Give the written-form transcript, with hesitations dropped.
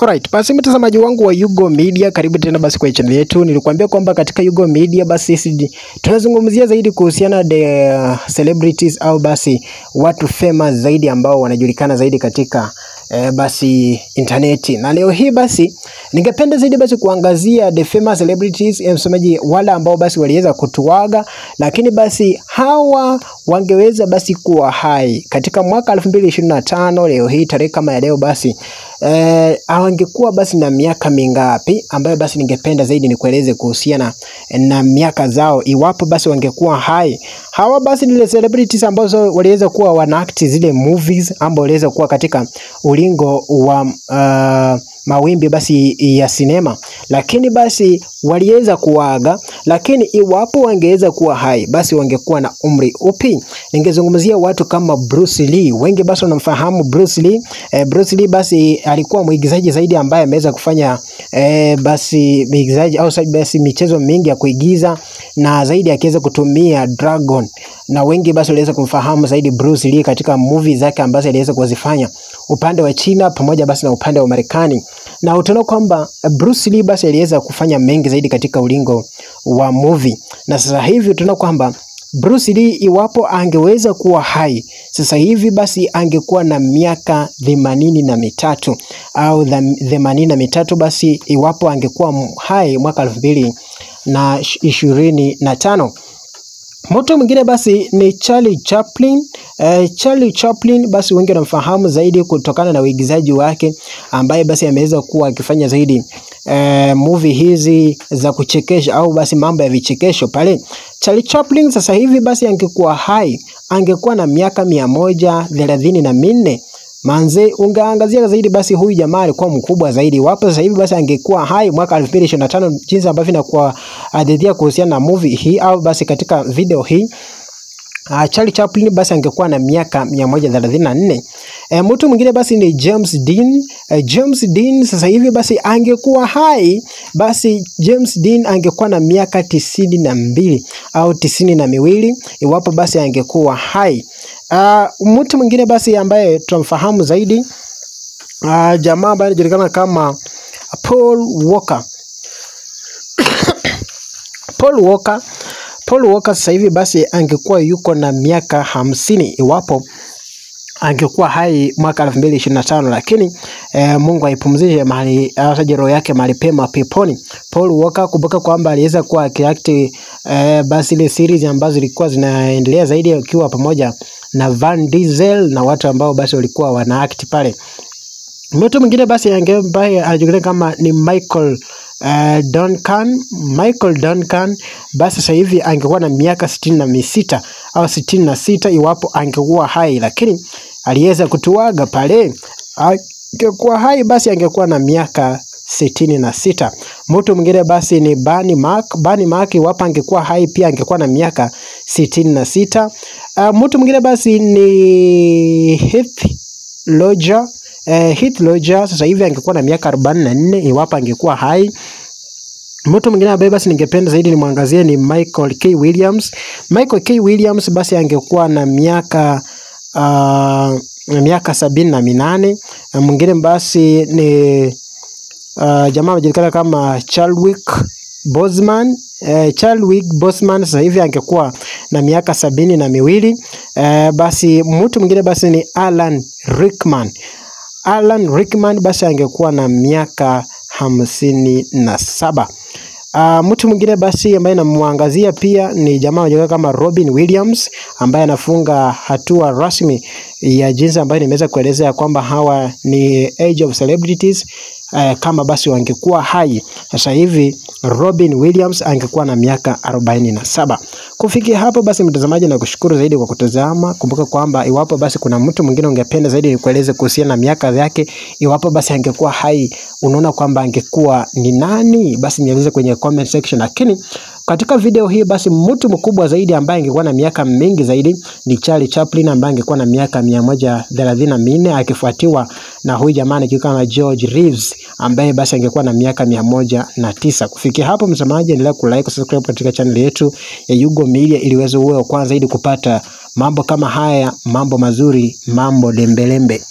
Alright, basi mtazamaji wangu wa Yugo Media, karibu tena basi kwa channel yetu. Nilikwambia kwamba katika Yugo Media basi sisi tunazungumzia zaidi kuhusiana na celebrities au basi watu famous zaidi ambao wanajulikana zaidi katika basi interneti. Na leo hii basi ningependa zaidi basi kuangazia the famous celebrities, msemaji wala ambao basi waliweza kutuaga, lakini basi hawa wangeweza basi kuwa hai katika mwaka 2025 leo hii tarehe kama ya leo basi wangekuwa basi na miaka mingapi, ambayo basi ningependa zaidi nikueleze kuhusiana na miaka zao iwapo basi wangekuwa hai. Hawa basi ni celebrities ambazo waliweza kuwa wanaact zile movies ambao waliweza kuwa katika ulingo wa mawimbi basi ya sinema, lakini basi waliweza kuaga. Lakini iwapo wangeweza kuwa hai basi wangekuwa na umri upi? Ningezungumzia watu kama Bruce Lee. Wengi basi wanamfahamu Bruce Lee. Bruce Lee basi alikuwa mwigizaji zaidi ambaye ameweza kufanya basi mwigizaji au basi michezo mingi ya kuigiza, na zaidi akiweza kutumia dragon, na wengi basi waliweza kumfahamu zaidi Bruce Lee katika movie zake ambazo aliweza kuzifanya upande wa China pamoja basi na upande wa Marekani. Na utaona kwamba Bruce Lee basi aliweza kufanya mengi zaidi katika ulingo wa movie, na sasa hivi utaona kwamba Bruce Lee iwapo angeweza kuwa hai sasa hivi basi angekuwa na miaka 83 au 83 basi iwapo angekuwa hai mwaka 2025. Mtu mwingine basi ni Charlie Chaplin. Charlie Chaplin basi wengi wanamfahamu zaidi kutokana na uigizaji wake ambaye basi ameweza kuwa akifanya zaidi movie hizi za kuchekesha au basi mambo ya vichekesho pale. Charlie Chaplin sasa hivi basi angekuwa hai angekuwa na miaka 134. Manze, ungeangazia zaidi basi huyu jamaa alikuwa mkubwa zaidi. Wapo sasa hivi basi angekuwa hai mwaka 2025, jinsi ambavyo inakuwa adithia kuhusiana na movie hii au basi katika video hii. Charlie Chaplin basi angekuwa na miaka 134. Mtu mwingine basi ni James Dean. James Dean sasa hivi basi angekuwa hai basi James Dean angekuwa na miaka 92 au 92 iwapo basi angekuwa hai. Mtu mwingine basi ambaye tunamfahamu zaidi jamaa ambaye anajulikana kama Paul Walker. Paul Walker sasa hivi basi angekuwa yuko na miaka 50 iwapo angekuwa hai mwaka 2025, lakini Mungu aipumzishe mahali hata roho yake mahali pema peponi. Paul Walker, kumbuka kwamba aliweza kuwa akiact basi ile series ambazo zilikuwa zinaendelea zaidi akiwa pamoja na Van Diesel na watu ambao basi walikuwa wanaact pale. Mtu mwingine basi ambaye anajulikana kama ni Michael Duncan basi sasa hivi angekuwa na miaka 66 au 66 iwapo angekuwa hai, lakini aliweza kutuaga pale. Angekuwa hai basi angekuwa na miaka 66. Mtu mwingine basi ni Bernie Mac iwapo angekuwa hai pia angekuwa na miaka 66. Mtu mwingine basi ni Heath Ledger sasa hivi angekuwa na miaka 44 iwapo angekuwa hai. Mtu mwingine ambaye basi ningependa zaidi nimwangazie ni Michael K. Williams basi angekuwa na miaka 78. Mwingine basi ni jamaa anajulikana kama Chadwick Boseman sasa hivi angekuwa na miaka 72. Basi mtu mwingine basi ni Alan Rickman basi angekuwa na miaka 57. Mtu mwingine basi ambaye namwangazia pia ni jamaa anajulikana kama Robin Williams ambaye anafunga hatua rasmi ya jinsi ambayo nimeweza kuelezea kwamba hawa ni age of celebrities. Kama basi wangekuwa hai sasa hivi Robin Williams angekuwa na miaka 47. Kufikia hapo basi mtazamaji, na kushukuru zaidi kwa kutazama. Kumbuka kwamba iwapo basi kuna mtu mwingine ungependa zaidi kueleza kuhusiana na miaka yake iwapo basi angekuwa hai, unaona kwamba angekuwa ni nani, basi nieleze kwenye comment section. Lakini katika video hii basi mtu mkubwa zaidi ambaye angekuwa na miaka mingi zaidi ni Charlie Chaplin ambaye angekuwa na miaka 134, akifuatiwa na huyu jamaa anajulikana George Reeves ambaye basi angekuwa na miaka 109. Kufikia hapo mtazamaji, endelea kulike, subscribe katika channel yetu ya Yugo Media ili uweze uwe wa kwanza zaidi kupata mambo kama haya, mambo mazuri, mambo dembelembe.